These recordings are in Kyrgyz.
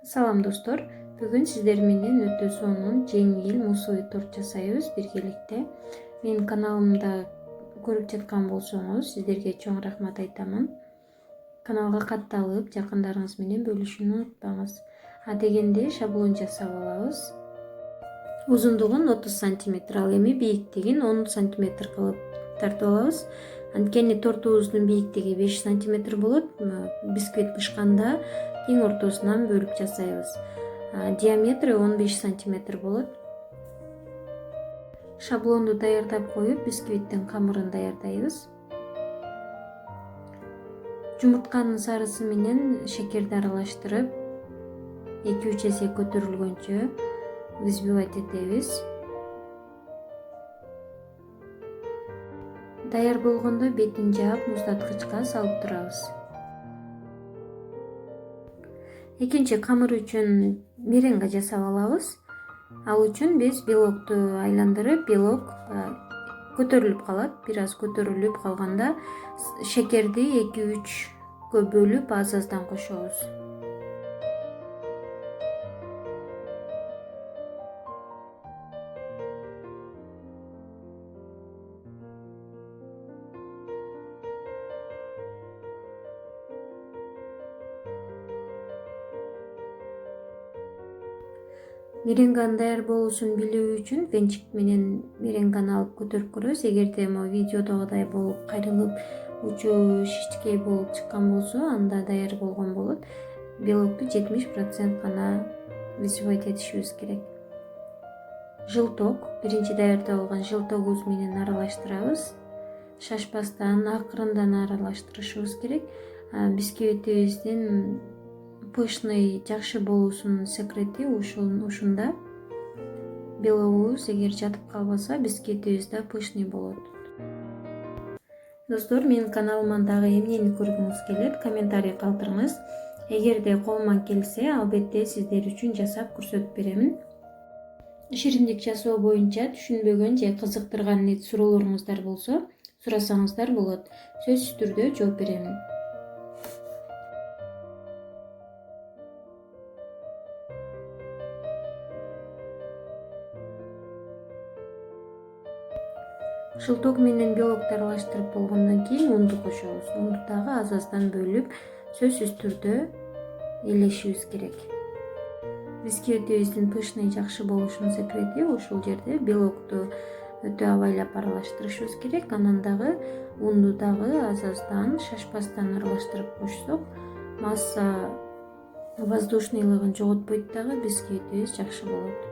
Салам достор. Бүгүн сиздер менен өтө сонун, жеңил мусуй торт жасайбыз биргеликте. Менин каналымда көрүп жаткан болсоңуз, сиздерге чоң рахмат айтамын. Каналга катталып, жакындарыңыз менен бөлүшүүнү унутпаңыз. Дегенде шаблон жасап алабыз. Узундугун 30 см, ал эми бийиктигин 10 см кылып тартып алабыз. Анткени тортубуздун бийиктиги 5 см болот. Бисквит бышканда тең ортосунан бөлүп жасайбыз. Диаметри 15 см болот. Шаблонду даярдап коюп, бисквиттин камырын даярдайбыз. Жумуртканын сарысы менен шекерди аралаштырып, 2-3 эсе көтөрүлгөнчө взбивать этебиз. Даяр болгондо бетин жаап, муздаткычка салып турабыз. Экинчи камыр үчүн меренга жасап алабыз. Ал үчүн биз белокту айландырып, белок көтөрүлүп калат. Бир аз көтөрүлүп калганда шекерди 2-3гө бөлүп аз-аздан кошобуз. Меренганын даяр болуусун билүү үчүн венчик менен меренганы алып көтөрүп көрөбүз. Эгерде могу видеодогудай болуп кайрылып, учу шишткей болуп чыккан болсо, анда даяр болгон болот. Белокту 70% гана взбивать этишибиз керек. Жылток, биринчи даярдап алган жылтогубуз менен аралаштырабыз. Шашпастан, акырындан аралаштырышыбыз керек. Бисквитибиздин пышный, жакшы болуусунун секрети ушунда. Белогубуз эгер жатып калбаса, бисквитибиз да пышный болот. Достор, менин каналыма дагы эмнени көргүңүз келет, комментарий калтырыңыз. Эгерде колуман келсе, албетте сиздер үчүн жасап көрсөтүп беремин. Шириндик жасоо боюнча түшүнбөгөн же кызыктырган суроолоруңуздар болсо, сурасаңыздар болот. Сөзсүз түрдө жооп беремин. Жылток менен белокту аралаштырып болгондон кийин унду кошобуз. Унду дагы аз-аздан бөлүп, сөзсүз түрдө элешибиз керек. Бисквитибиздин пышный жакшы болушунун секрети ушул жерде. Белокту өтө абайлап аралаштырышыбыз керек. Анан дагы унду дагы аз-аздан, шашпастан аралаштырып кошсок, масса воздушныйлыгын жоготпойт дагы, бисквитибиз жакшы болот.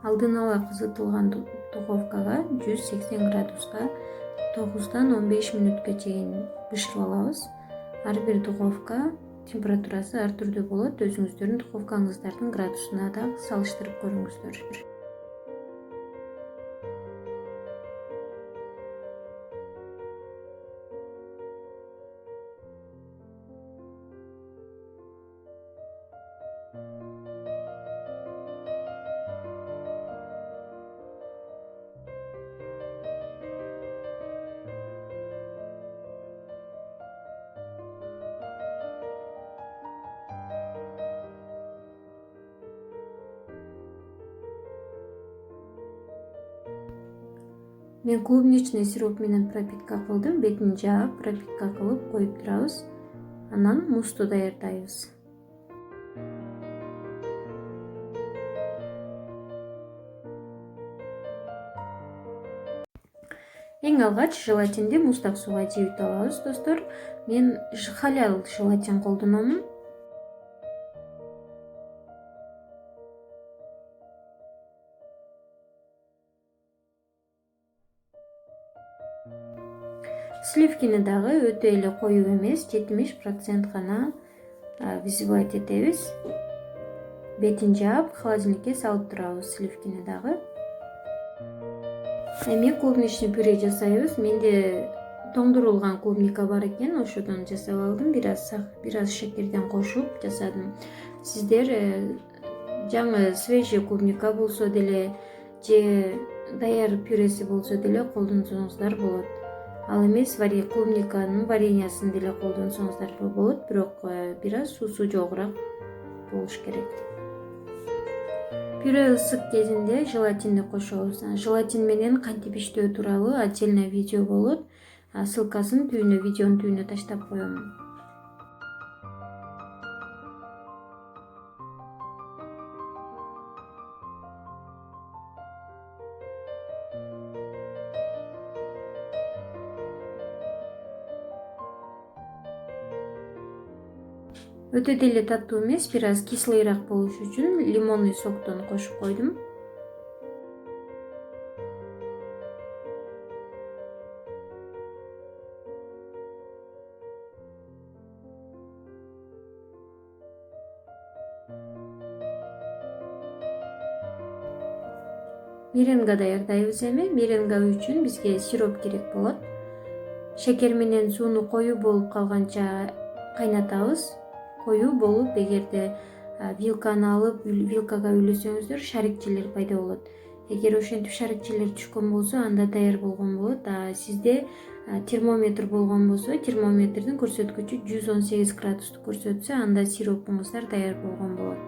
Алдын ала кызытылган духовкага 180 градуска 9-15 мүнөткө чейин бышырып алабыз. Ар бир духовка температурасы ар түрдүү болот. Өзүңүздөрдүн духовкаңыздардын градусуна да салыштырып көрүңүздөр. Мен клубничный сироп менен пропитка кылдым. Бетин жаап, пропитка кылып коюп турабыз. Анан музду даярдайбыз. Эң алгач желатинди муздак сууга жибип алабыз, достор. Мен халал желатин колдономун. Сливкини дагы өтө эле коюу эмес, 70% гана взбивать этебиз. Бетин жаап, холодильникке салып турабыз сливкини дагы. Эми клубничный пюре жасайбыз. Менде тоңдурулган клубника бар экен, ошодон жасап алдым. Бир аз шекерден кошуп жасадым. Сиздер жаңы свежий клубника болсо деле же даяр пюреси болсо деле колдонсоңуздар болот. Ал эмес клубниканын вареньясын деле колдонсоңуздар болот, бирок бир аз суусу жогураак болуш керек. Пюре ысык кезинде желатинди кошобуз. Желатин менен кантип иштөө тууралуу отдельно видео болот. Ссылкасын видеонун түйүнүнө таштап коем. Өтө деле таттуу эмес, бир аз кислыйраак болуш үчүн лимонный соктон кошуп койдум. Меренга даярдайбыз эми. Меренга үчүн бизге сироп керек болот. Шекер менен сууну коюу болуп калганча кайнатабыз. Коюу болуп, эгерде вилканы алып, вилкага үйлөсөңүздөр шарикчелер пайда болот. Эгер ошентип шарикчелер түшкөн болсо, анда даяр болгон болот. Сизде термометр болгон болсо, термометрдин көрсөткүчү 118 градусту көрсөтсө, анда сиропуңуздар даяр болгон болот.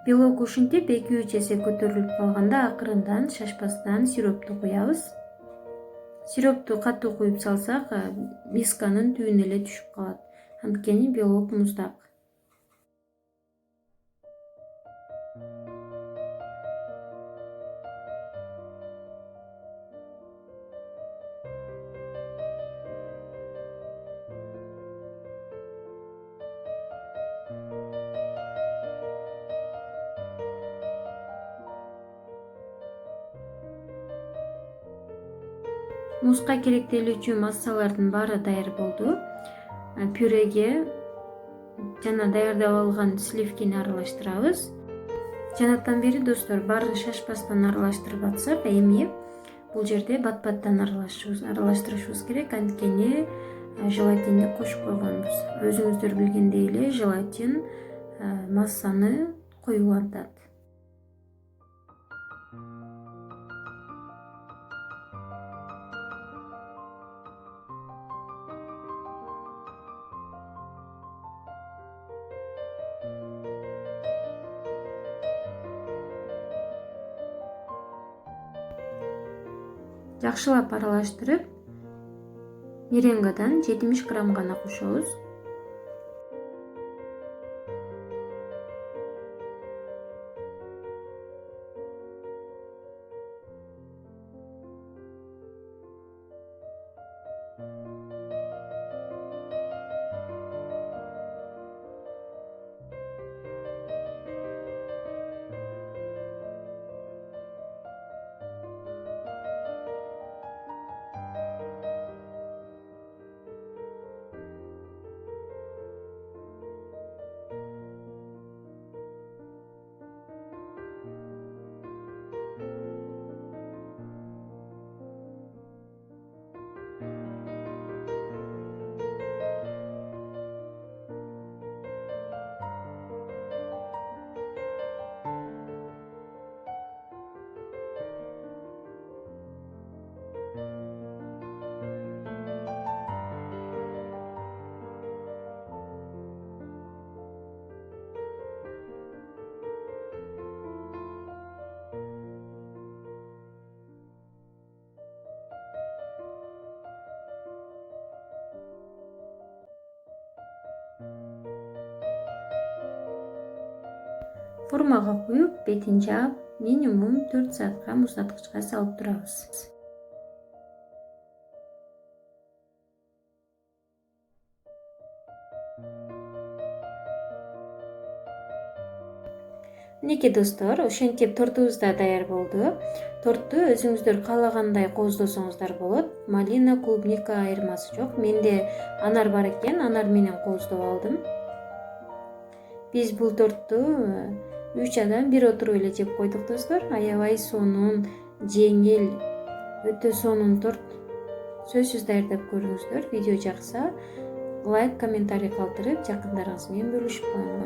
Белок ушинтип 2-3 эсе көтөрүлүп калганда акырындан шашпастан сиропту куябыз. Сиропту катуу куюп салсак, мисканын түбүнө эле түшүп калат. Анткени белок муздак. Музга керектелүүчү массалардын баары даяр болду. Пюреге жана даярдап алган сливкини аралаштырабыз. Жанатан бери достор, баарын шашпастан аралаштырып атсак, эми бул жерде бат-баттан аралаштырышыбыз керек, анткени желатинди кошуп койгонбуз. Өзүңүздөр билгендей эле желатин массаны коюлантат. Жакшылап аралаштырып, меренгадан 70 грамм гана кошобуз. Формага куюп, бетин жаап, минимум 4 саатка муздаткычка салып турабыз. Минекей достор, ошентип тортубуз да даяр болду. Торту өзүңүздөр каалагандай кооздосоңуздар болот. Малина, клубника айырмасы жок. Менде анар бар экен, анар менен кооздоп алдым. Биз бул торту 3 адам бир отуруп эле жеп койдук достор. Аябай сонун, жеңил, өтө сонун торт. Сөзсүз даярдап көрүңүздөр. Видео жакса, лайк, комментарий калтырып, жакындарыңыз менен бөлүшүп коюңуздар.